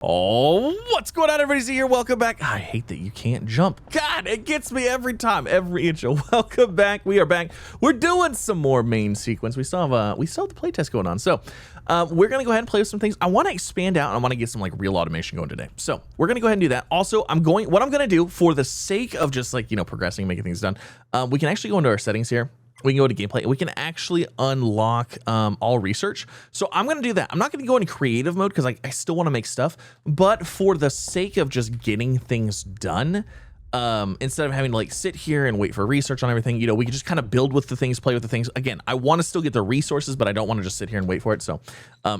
Oh, what's going on, everybody? Here, welcome back. I hate that you can't jump. God, it gets me every time, every intro. Welcome back. We are back. We're doing some more main sequence. We still have the playtest going on. So we're gonna go ahead and play with some things. I want to expand out and I want to get some like real automation going today. So we're gonna go ahead and do that. Also, what I'm gonna do for the sake of just like, progressing, making things done, we can actually go into our settings here. We can go to gameplay. We can actually unlock all research. So I'm going to do that. I'm not going to go into creative mode because I still want to make stuff. But for the sake of just getting things done, instead of having to like sit here and wait for research on everything, we can just kind of build with the things, play with the things. Again, I want to still get the resources, but I don't want to just sit here and wait for it. So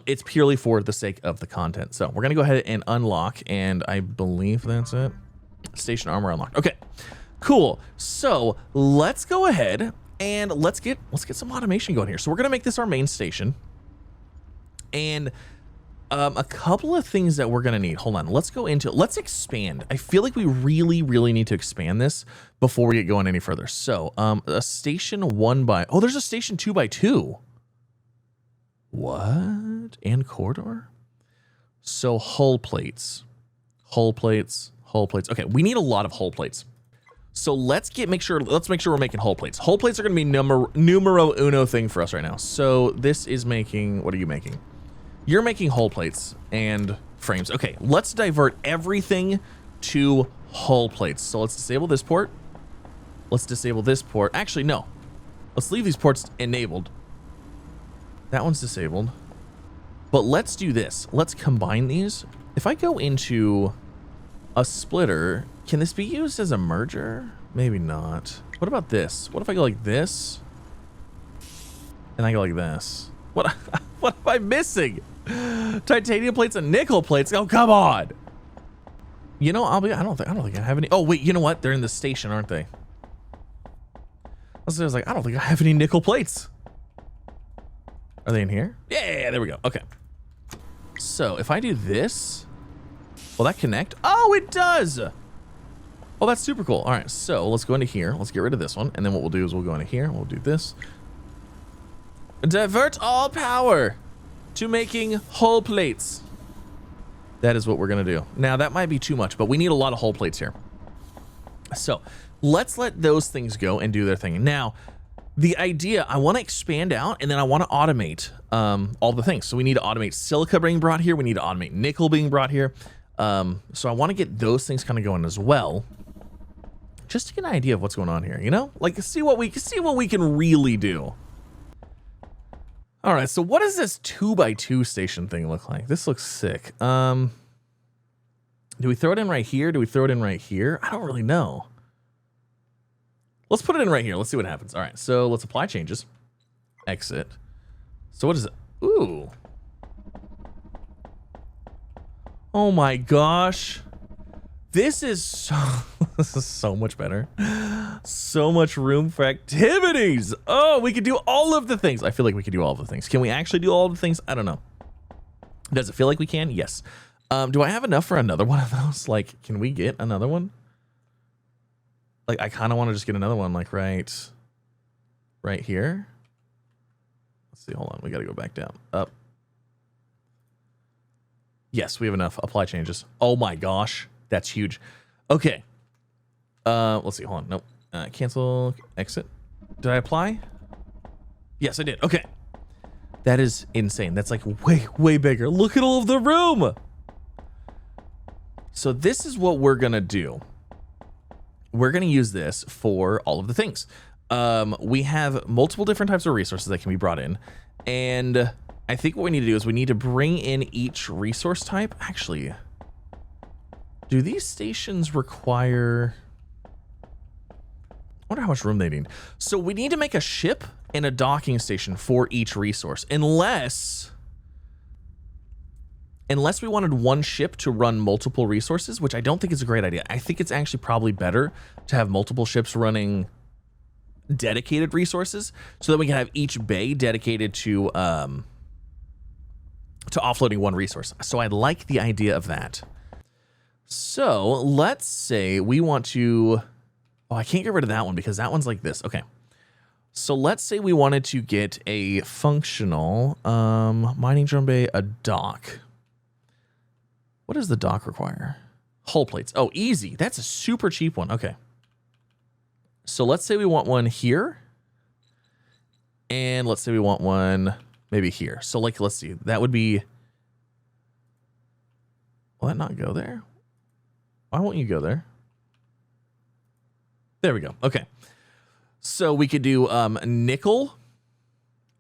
it's purely for the sake of the content. So we're going to go ahead and unlock. And I believe that's it. Station armor unlocked. Okay, cool. So let's go ahead and let's get some automation going here. So we're gonna make this our main station, and a couple of things that we're gonna need. Hold on, let's expand. I feel like we really need to expand this before we get going any further. So a station there's a station 2x2. What? And corridor? So hull plates. Okay, we need a lot of hull plates. So let's make sure we're making hull plates. Hull plates are going to be numero uno thing for us right now. So this is making, what are you making? You're making hull plates and frames. Okay, let's divert everything to hull plates. So let's disable this port. Let's disable this port. Actually, no. Let's leave these ports enabled. That one's disabled. But let's do this. Let's combine these. If I go into a splitter, can this be used as a merger? Maybe not. What about this? What if I go like this? And I go like this? What am I missing? Titanium plates and nickel plates. Oh, come on. I don't think I have any. Oh, wait, you know what? They're in the station, aren't they? I was like, I don't think I have any nickel plates. Are they in here? Yeah, there we go. Okay. So if I do this, will that connect? Oh, it does. Oh, that's super cool. All right, so let's go into here. Let's get rid of this one. And then what we'll do is we'll go into here. We'll do this. Divert all power to making hull plates. That is what we're going to do. Now, that might be too much, but we need a lot of hull plates here. So let's let those things go and do their thing. Now, the idea, I want to expand out and then I want to automate all the things. So we need to automate silica being brought here. We need to automate nickel being brought here. So I want to get those things kind of going as well, just to get an idea of what's going on here, like see what we can really do. All right, so what does this 2x2 station thing look like? This looks sick. Do we throw it in right here? Do we throw it in right here? I don't really know. Let's put it in right here. Let's see what happens. All right, so let's apply changes. Exit. So what is it? Ooh. Oh my gosh. This is so much better. So much room for activities. Oh, we could do all of the things. I feel like we could do all of the things. Can we actually do all of the things? I don't know. Does it feel like we can? Yes. Do I have enough for another one of those? Like, can we get another one? Like, I kind of want to just get another one, like right here. Let's see. Hold on. We got to go back down. Up. Yes, we have enough. Apply changes. Oh my gosh. That's huge. Okay. Let's see. Hold on. Nope. Cancel. Exit. Did I apply? Yes, I did. Okay. That is insane. That's like way bigger. Look at all of the room. So this is what we're going to do. We're going to use this for all of the things. We have multiple different types of resources that can be brought in. And I think what we need to do is we need to bring in each resource type. Actually, do these stations require... I wonder how much room they need. So we need to make a ship and a docking station for each resource. Unless we wanted one ship to run multiple resources, which I don't think is a great idea. I think it's actually probably better to have multiple ships running dedicated resources so that we can have each bay dedicated to offloading one resource. So I like the idea of that. So let's say we want to... Oh, I can't get rid of that one because that one's like this. Okay. So let's say we wanted to get a functional mining drum bay, a dock. What does the dock require? Hull plates. Oh, easy. That's a super cheap one. Okay. So let's say we want one here. And let's say we want one maybe here. So like, let's see. That would be... Will that not go there? Why won't you go there? There we go. Okay. So we could do nickel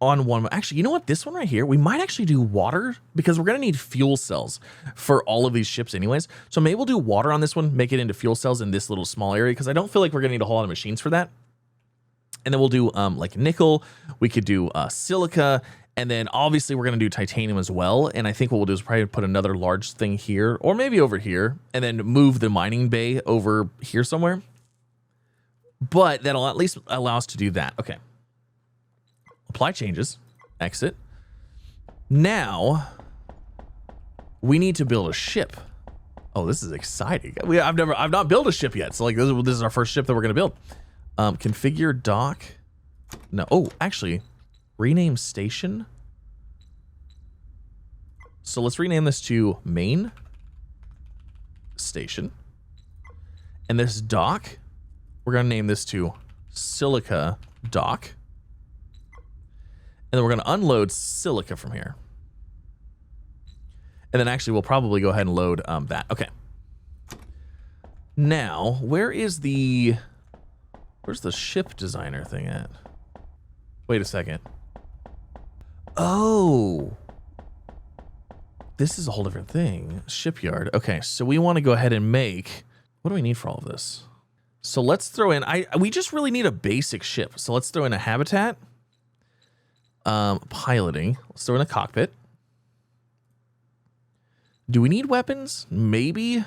on one. Actually, you know what? This one right here, we might actually do water because we're going to need fuel cells for all of these ships anyways. So maybe we'll do water on this one, make it into fuel cells in this little small area because I don't feel like we're going to need a whole lot of machines for that. And then we'll do like nickel. We could do silica. And then obviously we're going to do titanium as well. And I think what we'll do is probably put another large thing here or maybe over here and then move the mining bay over here somewhere. But that'll at least allow us to do that. Okay. Apply changes. Exit. Now, we need to build a ship. Oh, this is exciting. I've not built a ship yet. So like this is our first ship that we're going to build. Configure dock. No. Oh, actually, rename station. So let's rename this to main station. And this dock, we're going to name this to silica dock. And then we're going to unload silica from here. And then actually we'll probably go ahead and load that. Okay. Now, where's the ship designer thing at? Wait a second. Oh. This is a whole different thing. Shipyard. Okay, so we want to go ahead and make... What do we need for all of this? So let's throw in... we just really need a basic ship. So let's throw in a habitat. Piloting. Let's throw in a cockpit. Do we need weapons? Maybe.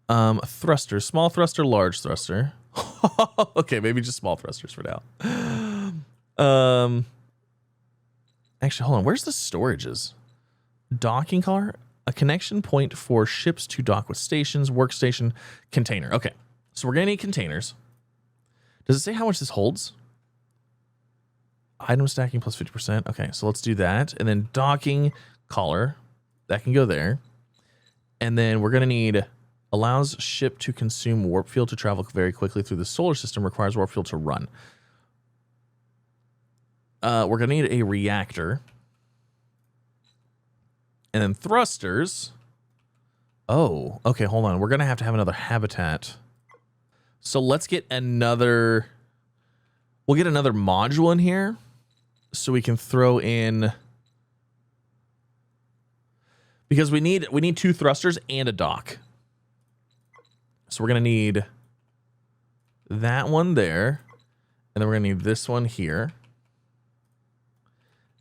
Thruster. Small thruster, large thruster. Okay, maybe just small thrusters for now. Actually, hold on. Where's the storages? Docking car? A connection point for ships to dock with stations, workstation, container. Okay, so we're going to need containers. Does it say how much this holds? Item stacking plus 50%. Okay, so let's do that. And then docking collar. That can go there. And then we're going to need allows ship to consume warp field to travel very quickly through the solar system, requires warp field to run. We're going to need a reactor. And then thrusters. Oh, okay, hold on. We're going to have another habitat. So let's get another... We'll get another module in here. So we can throw in... Because we need 2 thrusters and a dock. So we're going to need that one there. And then we're going to need this one here.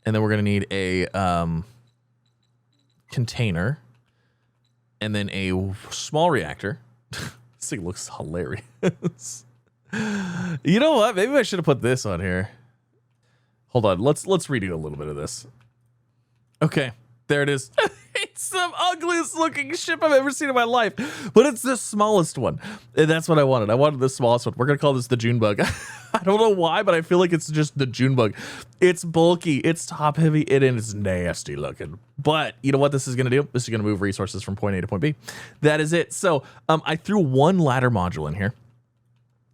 And then we're going to need a container. And then a small reactor. This thing looks hilarious. You know what? Maybe I should have put this on here. Hold on. Let's redo a little bit of this. Okay. There it is. It's the ugliest looking ship I've ever seen in my life, but it's the smallest one. And that's what I wanted. I wanted the smallest one. We're going to call this the June bug. I don't know why, but I feel like it's just the June bug. It's bulky. It's top heavy. And it's nasty looking. But you know what this is going to do? This is going to move resources from point A to point B. That is it. So I threw one ladder module in here.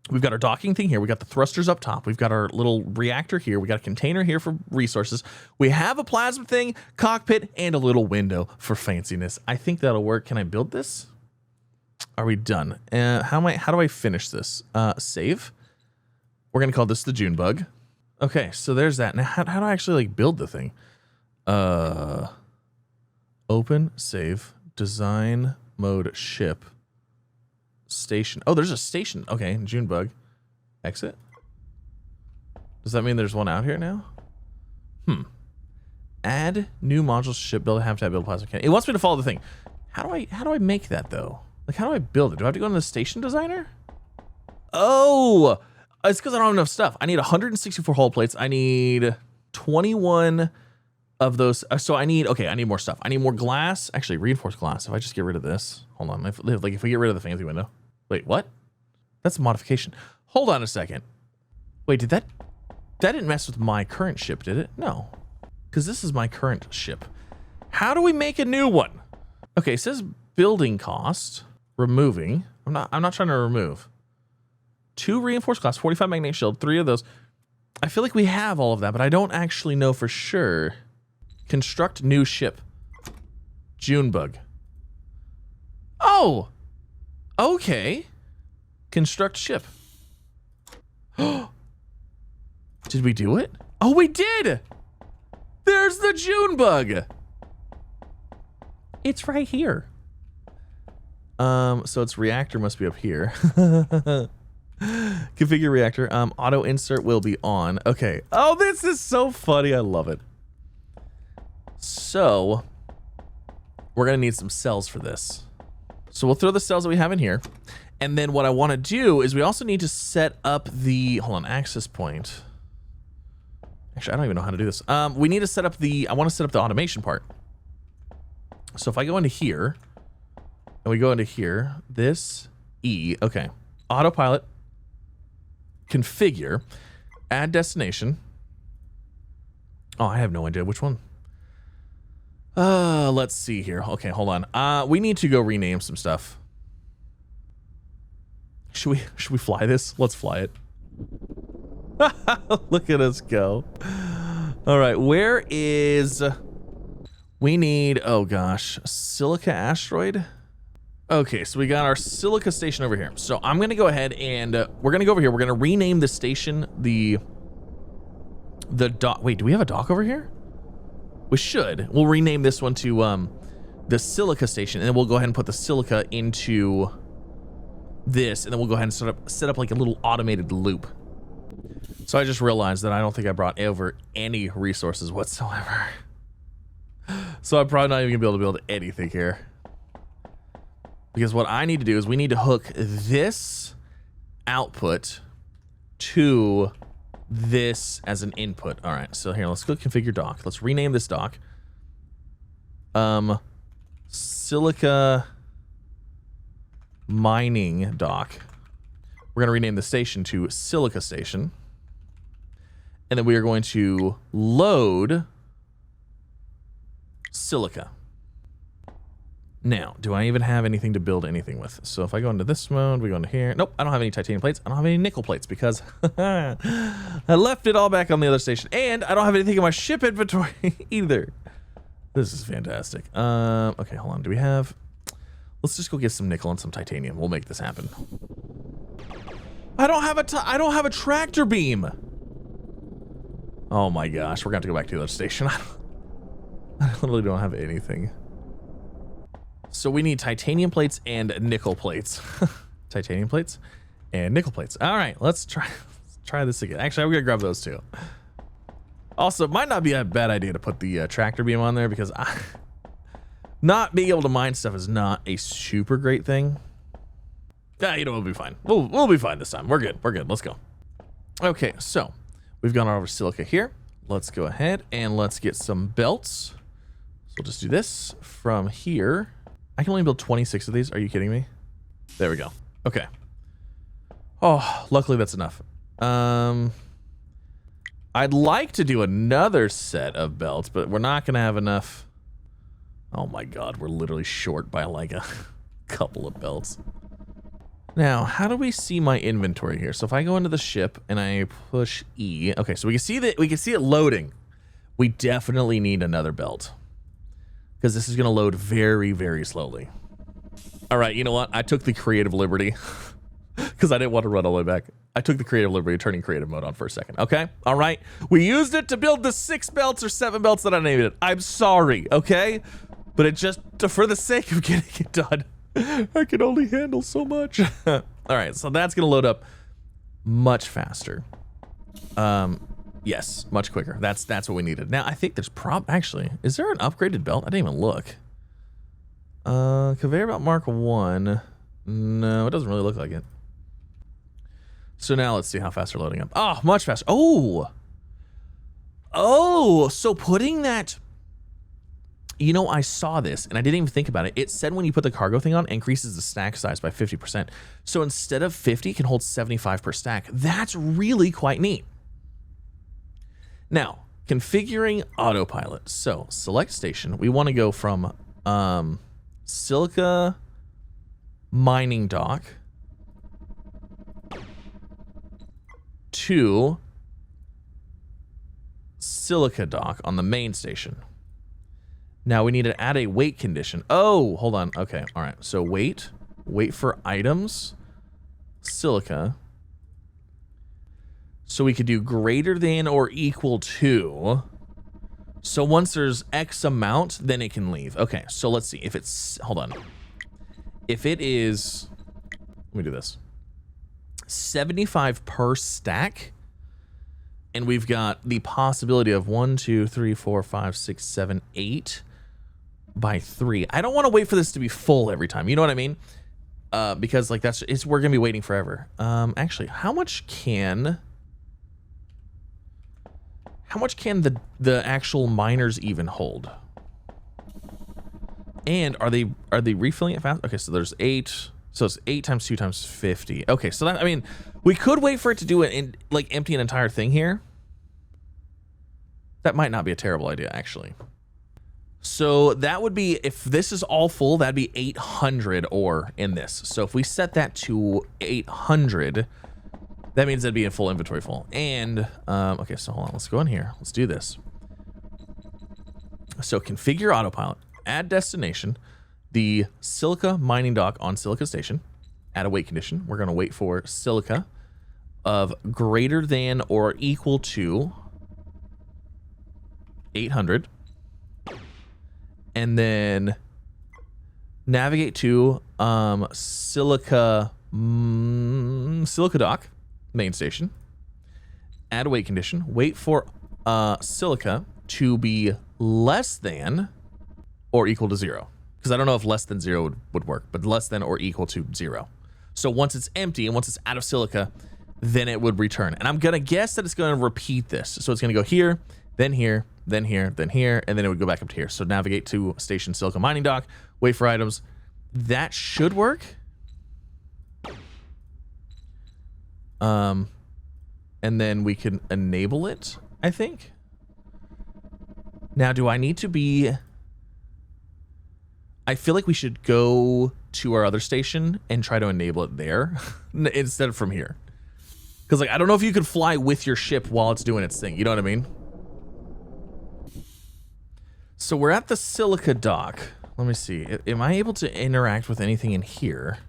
We've got our docking thing here. We got the thrusters up top. We've got our little reactor here. We got a container here for resources. We have a plasma thing, cockpit, and a little window for fanciness. I think that'll work. Can I build this? Are we done? How do I finish this? Save. We're gonna call this the June bug. Okay, so there's that. Now, how do I actually like build the thing? Open, save, design mode, ship. Station. Oh, there's a station. Okay, June bug. Exit. Does that mean there's one out here now? Add new modules to ship, build a habitat, build a plasma cannon. It wants me to follow the thing. How do I make that though? Like, how do I build it? Do I have to go into the station designer? Oh, it's because I don't have enough stuff. I need 164 hull plates. I need 21 of those. So I need more stuff. I need more glass. Actually, reinforced glass. If I just get rid of this, hold on. If we get rid of the fancy window. Wait, what? That's a modification. Hold on a second. Wait, that didn't mess with my current ship, did it? No, because this is my current ship. How do we make a new one? Okay, it says building cost, removing. I'm not trying to remove. 2 reinforced glass, 45 magnetic shield, 3 of those. I feel like we have all of that, but I don't actually know for sure. Construct new ship. Junebug. Oh! Okay. Construct ship. Did we do it? Oh, we did! There's the Junebug! It's right here. So its reactor must be up here. Configure reactor. Auto insert will be on. Okay. Oh, this is so funny. I love it. So, we're going to need some cells for this. So we'll throw the cells that we have in here. And then what I want to do is we also need to set up the, hold on, access point. Actually, I don't even know how to do this. We need to set up the, I want to set up the automation part. So if I go into here, and we go into here, this, E, okay. Autopilot, configure, add destination. Oh, I have no idea which one. Let's see here. Okay, hold on. We need to go rename some stuff. Should we fly this? Let's fly it. Look at us go. All right, where is... We need, oh gosh, Silica asteroid? Okay, so we got our Silica station over here. So I'm gonna go ahead and we're gonna go over here. We're gonna rename the station, the dock. Wait, do we have a dock over here? We should. We'll rename this one to the Silica station, and then we'll go ahead and put the Silica into this, and then we'll go ahead and set up like a little automated loop. So I just realized that I don't think I brought over any resources whatsoever. So I'm probably not even gonna be able to build anything here. Because what I need to do is we need to hook this output to this as an input. All right, so here, let's go configure dock. Let's rename this dock. Silica mining dock. We're gonna rename the station to Silica station. And then we are going to load Silica. Now, do I even have anything to build anything with? So if I go into this mode, we go into here. Nope, I don't have any titanium plates. I don't have any nickel plates because I left it all back on the other station. And I don't have anything in my ship inventory either. This is fantastic. Okay, hold on. Do we have... Let's just go get some nickel and some titanium. We'll make this happen. I don't have a tractor beam. Oh my gosh, we're gonna have to go back to the other station. I literally don't have anything. So we need titanium plates and nickel plates. Titanium plates and nickel plates. All right, let's try this again. Actually, I'm gonna grab those too. Also, it might not be a bad idea to put the tractor beam on there because not being able to mine stuff is not a super great thing. Yeah, you know, we'll be fine. We'll be fine this time. We're good. We're good. Let's go. Okay, so we've gone over Silica here. Let's go ahead and let's get some belts. So we'll just do this from here. I can only build 26 of these. Are you kidding me? There we go. Okay. Oh, luckily that's enough. I'd like to do another set of belts, but we're not going to have enough. Oh my God, we're literally short by like a couple of belts. Now, how do we see my inventory here? So if I go into the ship and I push E, okay, so we can see it loading. We definitely need another belt because this is going to load very, very slowly. All right, you know what? I took the creative liberty because I didn't want to run all the way back. I took the creative liberty of turning creative mode on for a second. Okay, all right. We used it to build the 6 belts or 7 belts that I named it. I'm sorry, okay? But it just, for the sake of getting it done, I can only handle so much. All right, so that's gonna load up much faster. Yes, much quicker. That's what we needed. Now I think there's actually, is there an upgraded belt? I didn't even look. Conveyor belt Mark 1. No, it doesn't really look like it. So now let's see how fast they're loading up. Oh, much faster. Oh, so putting that. You know, I saw this and I didn't even think about it. It said when you put the cargo thing on, it increases the stack size by 50%. So instead of 50, it can hold 75 per stack. That's really quite neat. Now, configuring autopilot. So select station. We want to go from silica mining dock to silica dock on the main station. Now we need to add a wait condition. Oh, hold on. Okay. All right. So wait for items, silica. So we could do greater than or equal to. So once there's X amount, then it can leave. Okay. So let's see if it's, hold on. If it is, let me do this. 75 per stack. And we've got the possibility of 1, 2, 3, 4, 5, 6, 7, 8 by 3. I don't want to wait for this to be full every time. You know what I mean? Because like we're gonna be waiting forever. Actually, how much can the actual miners even hold? And are they refilling it fast? Okay, so there's 8. So it's 8 times 2 times 50. Okay, so that, I mean, we could wait for it to do it and like empty an entire thing here. That might not be a terrible idea, actually. So that would be, if this is all full, that'd be 800 ore in this. So if we set that to 800, that means that'd be in full inventory full. And, okay, so hold on, let's go in here. Let's do this. So configure autopilot, add destination, the silica mining dock on silica station, add a wait condition. We're going to wait for silica of greater than or equal to 800. And then navigate to silica dock main station, add a wait condition, wait for silica to be less than or equal to 0. Because I don't know if less than 0 would work, but less than or equal to 0. So once it's empty and once it's out of silica, then it would return. And I'm going to guess that it's going to repeat this. So it's going to go here, then here, then here, then here, and then it would go back up to here. So navigate to station silica mining dock, wait for items. That should work. And then we can enable it, I think. Now, do I need to be... I feel like we should go to our other station and try to enable it there instead of from here. Because, like, I don't know if you could fly with your ship while it's doing its thing. You know what I mean? So we're at the silica dock. Let me see. Am I able to interact with anything in here?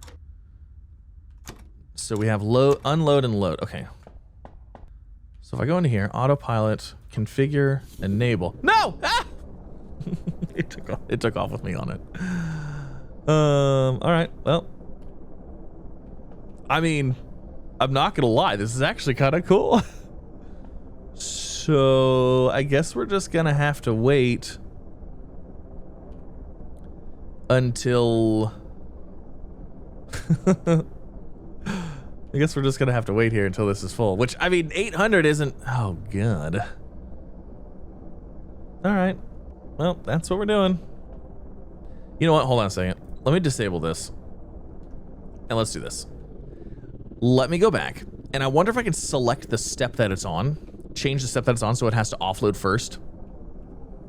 So we have load, unload, and load. Okay. So if I go into here, autopilot, configure, enable. No! Ah! It took off with me on it. All right. Well, I mean, I'm not gonna lie. This is actually kind of cool. So I guess we're just gonna have to wait until. I guess we're just gonna have to wait here until this is full. Which, I mean, 800 isn't. Oh god. All right. Well, that's what we're doing. You know what? Hold on a second. Let me disable this. And let's do this. Let me go back. And I wonder if I can select the step that it's on. Change the step that it's on so it has to offload first.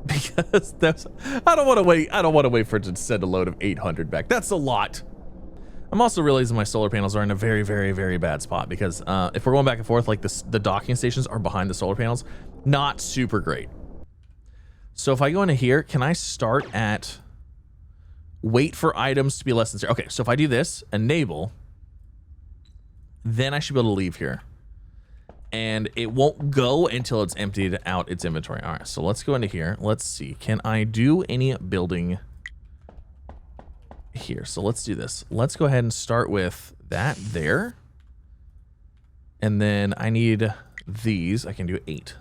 Because that's... I don't want to wait. I don't want to wait for it to send a load of 800 back. That's a lot. I'm also realizing my solar panels are in a very, very, very bad spot. Because if we're going back and forth, like this, the docking stations are behind the solar panels. Not super great. So if I go into here, can I start at wait for items to be less than 0? Okay, so if I do this, enable, then I should be able to leave here. And it won't go until it's emptied out its inventory. All right, so let's go into here. Let's see. Can I do any building here? So let's do this. Let's go ahead and start with that there. And then I need these. I can do 8.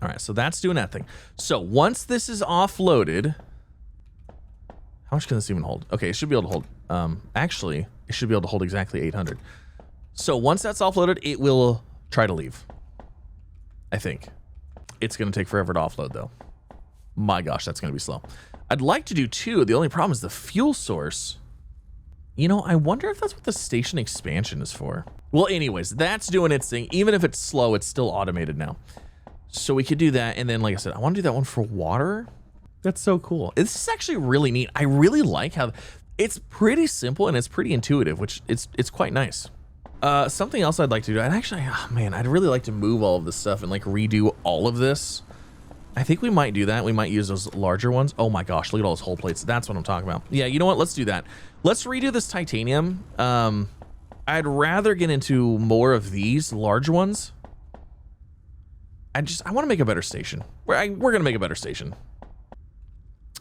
All right, so that's doing that thing. So once this is offloaded, how much can this even hold? Okay, it should be able to hold, actually, it should be able to hold exactly 800. So once that's offloaded, it will try to leave. I think. It's going to take forever to offload, though. My gosh, that's going to be slow. I'd like to do 2. The only problem is the fuel source. You know, I wonder if that's what the station expansion is for. Well, anyways, that's doing its thing. Even if it's slow, it's still automated now. So we could do that. And then, like I said, I want to do that one for water. That's so cool. This is actually really neat. I really like how it's pretty simple and it's pretty intuitive, which it's quite nice. Something else I'd like to do, and actually, oh man, I'd really like to move all of this stuff and like redo all of this. I think we might do that. We might use those larger ones. Oh my gosh, look at all those whole plates. That's what I'm talking about. Yeah, you know what? Let's do that. Let's redo this titanium. I'd rather get into more of these large ones. I want to make a better station. We're gonna make a better station.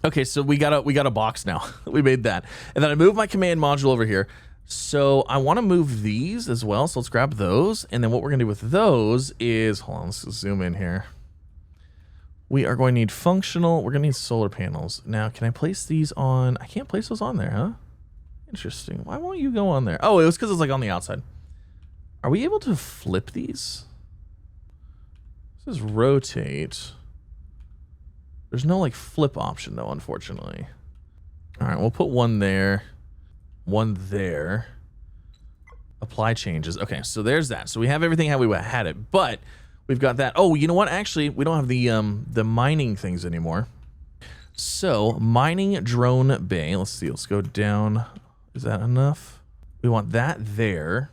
Okay, so we got a box now. We made that, and then I moved my command module over here. So I want to move these as well. So let's grab those, and then what we're gonna do with those is, hold on, let's zoom in here. We are going to need functional. We're gonna need solar panels. Now, can I place these on? I can't place those on there, huh? Interesting. Why won't you go on there? Oh, it was because it's like on the outside. Are we able to flip these? This is rotate. There's no like flip option though, unfortunately. All right, we'll put one there, one there. Apply changes. Okay, so there's that. So we have everything how we had it, but we've got that. Oh, you know what? Actually, we don't have the mining things anymore. So mining drone bay. Let's see. Let's go down. Is that enough? We want that there.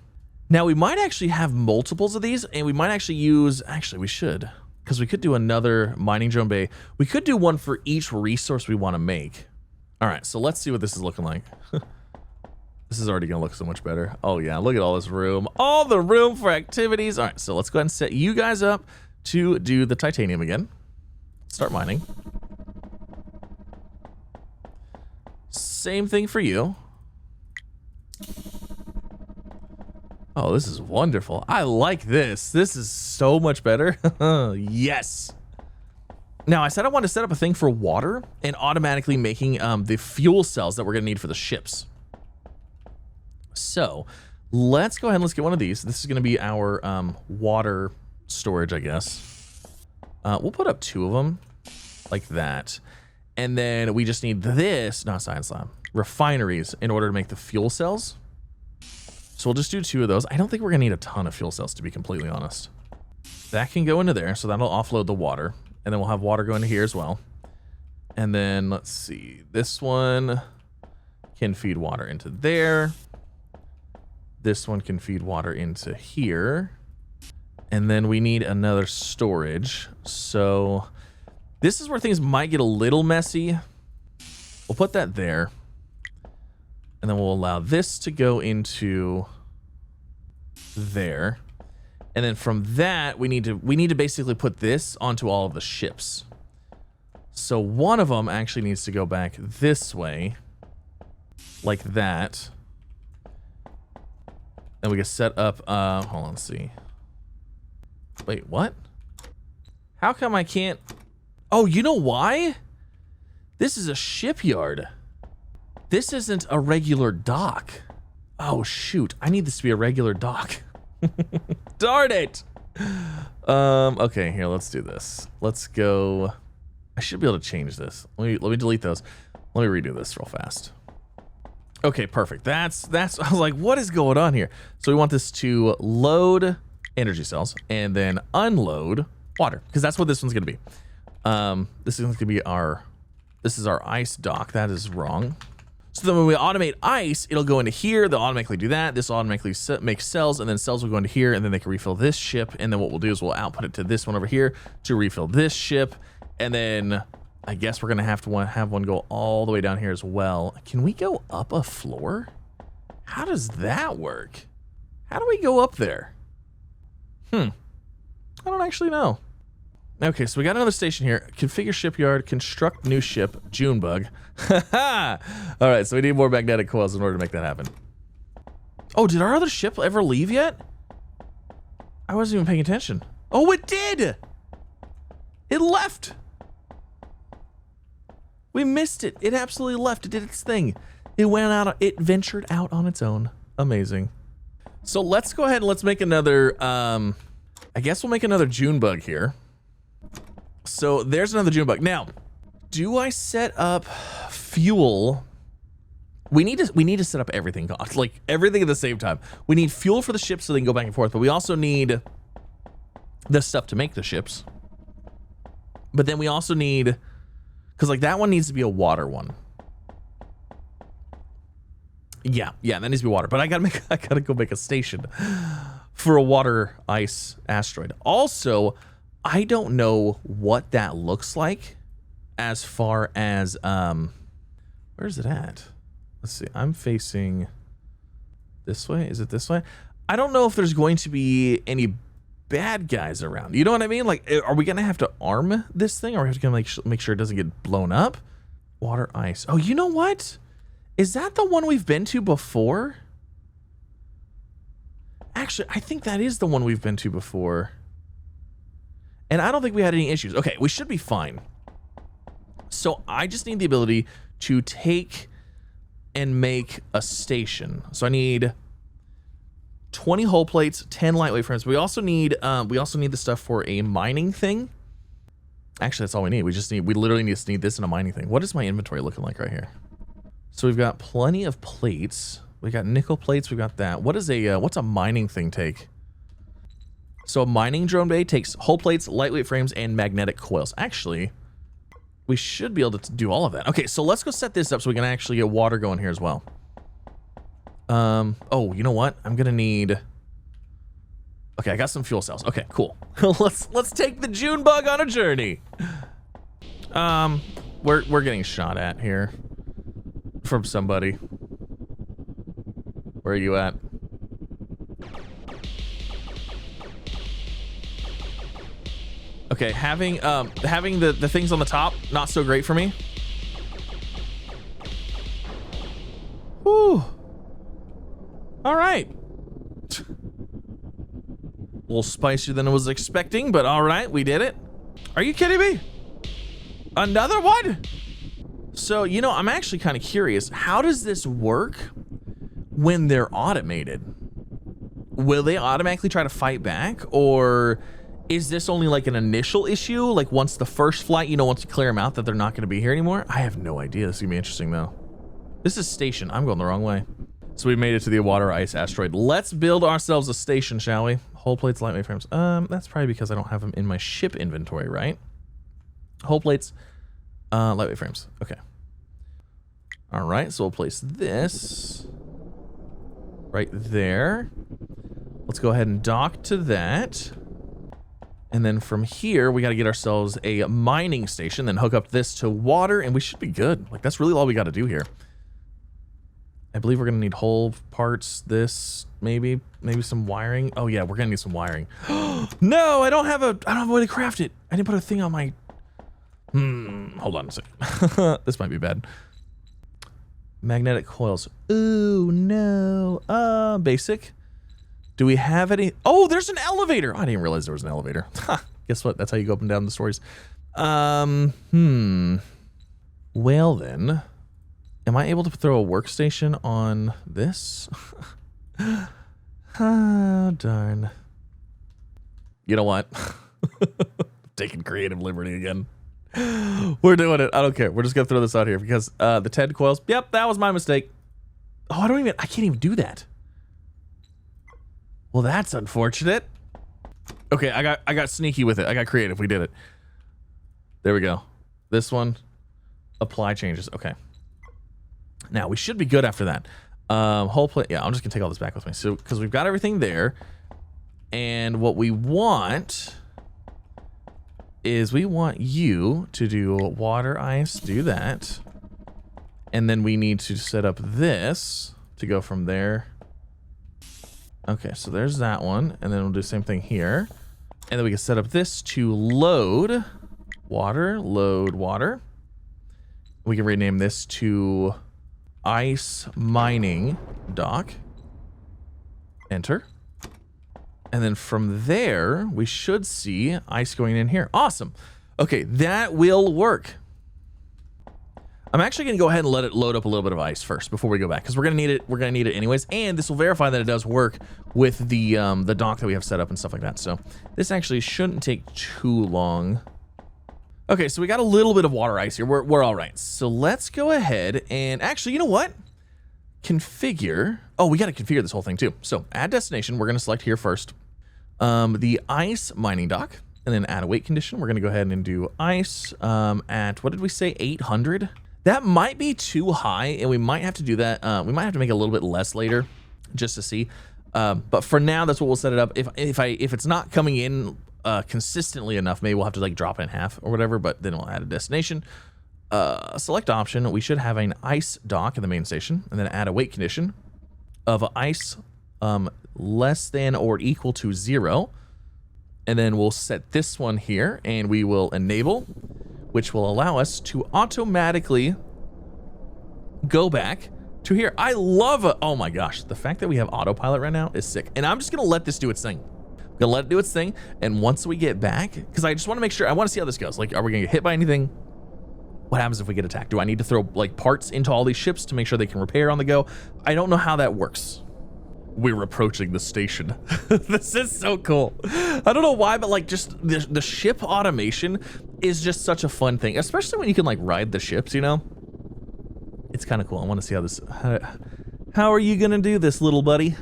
Now we might actually have multiples of these, and we might actually use. Actually, we should, because we could do another mining drone bay. We could do one for each resource we want to make. All right. So let's see what this is looking like. This is already gonna look so much better. Oh yeah, look at all this room. All the room for activities. All right, so let's go ahead and set you guys up to do the titanium again. Start mining. Same thing for you. Oh, this is wonderful. I like this. This is so much better. Yes. Now, I said I wanted to set up a thing for water and automatically making the fuel cells that we're gonna need for the ships. So let's go ahead and let's get one of these. This is going to be our water storage, I guess. We'll put up 2 of them like that. And then we just need this, not science lab, refineries in order to make the fuel cells. So we'll just do 2 of those. I don't think we're going to need a ton of fuel cells, to be completely honest. That can go into there, so that'll offload the water. And then we'll have water go into here as well. And then let's see, this one can feed water into there. This one can feed water into here. And then we need another storage. So this is where things might get a little messy. We'll put that there. And then we'll allow this to go into there. And then from that, we need to basically put this onto all of the ships. So one of them actually needs to go back this way, like that. And we can set up, hold on, let's see. Wait, what? How come I can't? Oh, you know why? This is a shipyard. This isn't a regular dock. Oh, shoot. I need this to be a regular dock. Darn it. Okay, here, let's do this. Let's go. I should be able to change this. Let me delete those. Let me redo this real fast. Okay, perfect. That's I was like, what is going on here? So we want this to load energy cells and then unload water, because that's what this one's gonna be. This is gonna be this is our ice dock. That is wrong. So then when we automate ice, it'll go into here. They'll automatically do that. This will automatically make cells, and then cells will go into here, and then they can refill this ship. And then what we'll do is we'll output it to this one over here to refill this ship. And then I guess we're gonna have to have one go all the way down here as well. Can we go up a floor? How does that work? How do we go up there? I don't actually know. Okay, so we got another station here. Configure shipyard, construct new ship, Junebug. All right, so we need more magnetic coils in order to make that happen. Oh, did our other ship ever leave yet? I wasn't even paying attention. Oh, it did! It left! We missed it. It absolutely left. It did its thing. It went out. It ventured out on its own. Amazing. So let's go ahead and let's make another, I guess we'll make another Junebug here. So there's another Junebug. Now, do I set up fuel? We need to set up everything, like everything at the same time. We need fuel for the ships so they can go back and forth, but we also need the stuff to make the ships. But then we also need, because like that one needs to be a water one. Yeah, that needs to be water. But I gotta go make a station for a water ice asteroid. Also, I don't know what that looks like as far as where's it at? Let's see. I'm facing this way. Is it this way? I don't know if there's going to be any bad guys around. You know what I mean? Like, are we gonna have to arm this thing, or are we gonna make sure it doesn't get blown up? Water ice. Oh, you know what? Is that the one we've been to before? Actually, I think that is the one we've been to before. And I don't think we had any issues. Okay, we should be fine. So I just need the ability to take and make a station. So I need 20 hull plates, 10 lightweight frames. We also need the stuff for a mining thing. Actually, that's all we need. We literally just need this and a mining thing. What is my inventory looking like right here? So we've got plenty of plates. We got nickel plates. We got that. What's a mining thing take? So a mining drone bay takes hull plates, lightweight frames, and magnetic coils. Actually, we should be able to do all of that. Okay, so let's go set this up so we can actually get water going here as well. Oh, you know what? I'm gonna need. Okay, I got some fuel cells. Okay, cool. let's take the June bug on a journey. We're getting shot at here from somebody. Where are you at? Okay, having the things on the top, not so great for me. Whew. All right. A little spicier than I was expecting, but all right, we did it. Are you kidding me? Another one? So, you know, I'm actually kind of curious. How does this work when they're automated? Will they automatically try to fight back, or is this only like an initial issue? Like once the first flight, you know, once you clear them out, that they're not going to be here anymore? I have no idea. This is going to be interesting, though. This is station. I'm going the wrong way. So we made it to the water ice asteroid. Let's build ourselves a station, shall we? Hull plates, lightweight frames. That's probably because I don't have them in my ship inventory, right? Hull plates, lightweight frames. Okay. All right, so we'll place this right there. Let's go ahead and dock to that. And then from here, we got to get ourselves a mining station, then hook up this to water, and we should be good. Like, that's really all we got to do here. I believe we're going to need hull parts, this, maybe some wiring. Oh, yeah, we're going to need some wiring. No, I don't have a way to craft it. I didn't put a thing on my... hold on a second. This might be bad. Magnetic coils. Ooh, no. Basic. Do we have any? Oh, there's an elevator. I didn't realize there was an elevator. Guess what? That's how you go up and down the stories. Well then, am I able to throw a workstation on this? Ah, darn. You know what? Taking creative liberty again. We're doing it. I don't care. We're just gonna throw this out here because the 10 coils. Yep, that was my mistake. Oh, I can't even do that. Well, that's unfortunate. Okay, I got sneaky with it. I got creative. We did it. There we go. This one, apply changes. Okay. Now we should be good after that. Whole plate. Yeah, I'm just gonna take all this back with me. So, because we've got everything there, and what we want is we want you to do water ice. Do that, and then we need to set up this to go from there. Okay, so there's that one, and then we'll do the same thing here. And then we can set up this to load water. We can rename this to ice mining dock. Enter. And then from there, we should see ice going in here. Awesome. Okay, that will work. I'm actually going to go ahead and let it load up a little bit of ice first before we go back, because we're going to need it. We're going to need it anyways, and this will verify that it does work with the dock that we have set up and stuff like that. So this actually shouldn't take too long. Okay, so we got a little bit of water ice here. We're all right. So let's go ahead and actually, you know what? Configure. Oh, we got to configure this whole thing too. So add destination. We're going to select here first. The ice mining dock, and and then add a weight condition. We're going to go ahead and do ice at, what did we say, 800? That might be too high, and we might have to do that. We might have to make it a little bit less later just to see. But for now, that's what we'll set it up. If it's not coming in consistently enough, maybe we'll have to like drop it in half or whatever, but then we'll add a destination. Select option. We should have an ice dock in the main station, and then add a weight condition of ice less than or equal to 0. And then we'll set this one here, and we will enable, which will allow us to automatically go back to here. I love it. Oh my gosh, the fact that we have autopilot right now is sick. And I'm just gonna let this do its thing. I'm gonna let it do its thing, and once we get back, because I just want to make sure, I want to see how this goes. Like, are we gonna get hit by anything? What happens if we get attacked? Do I need to throw like parts into all these ships to make sure they can repair on the go? I don't know how that works. We're approaching the station. This is so cool. I don't know why, but like just the ship automation is just such a fun thing, especially when you can like ride the ships, you know? It's kind of cool. I want to see how this, how are you going to do this, little buddy?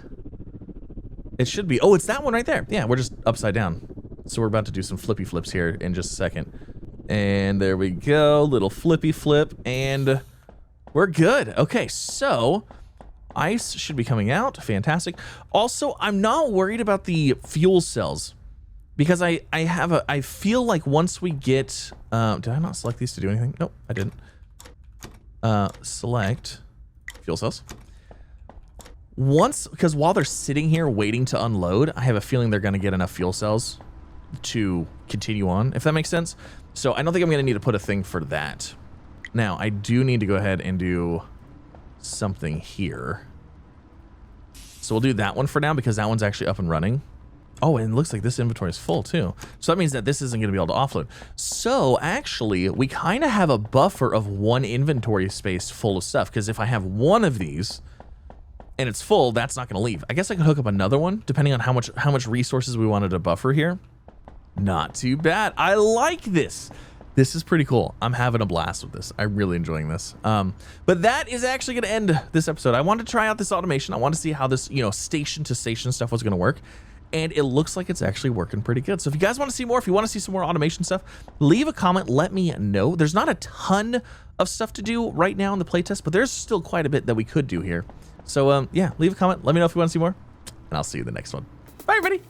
It should be, oh, it's that one right there. Yeah, we're just upside down. So we're about to do some flippy flips here in just a second. And there we go, little flippy flip, and we're good. Okay, so ice should be coming out. Fantastic. Also, I'm not worried about the fuel cells because I feel like once we get, did I not select these to do anything? Nope, I didn't. Select fuel cells. Because while they're sitting here waiting to unload, I have a feeling they're going to get enough fuel cells to continue on, if that makes sense. So I don't think I'm going to need to put a thing for that. Now, I do need to go ahead and do something here. So we'll do that one for now because that one's actually up and running. Oh, and it looks like this inventory is full too. So that means that this isn't going to be able to offload. So actually, we kind of have a buffer of one inventory space full of stuff, because if I have one of these and it's full, that's not going to leave. I guess I could hook up another one depending on how much resources we wanted to buffer here. Not too bad. I like this. This is pretty cool. I'm having a blast with this. I'm really enjoying this. But that is actually going to end this episode. I wanted to try out this automation. I want to see how this, you know, station to station stuff was going to work. And it looks like it's actually working pretty good. So if you guys want to see more, if you want to see some more automation stuff, leave a comment. Let me know. There's not a ton of stuff to do right now in the playtest, but there's still quite a bit that we could do here. So yeah, leave a comment. Let me know if you want to see more, and I'll see you in the next one. Bye, everybody.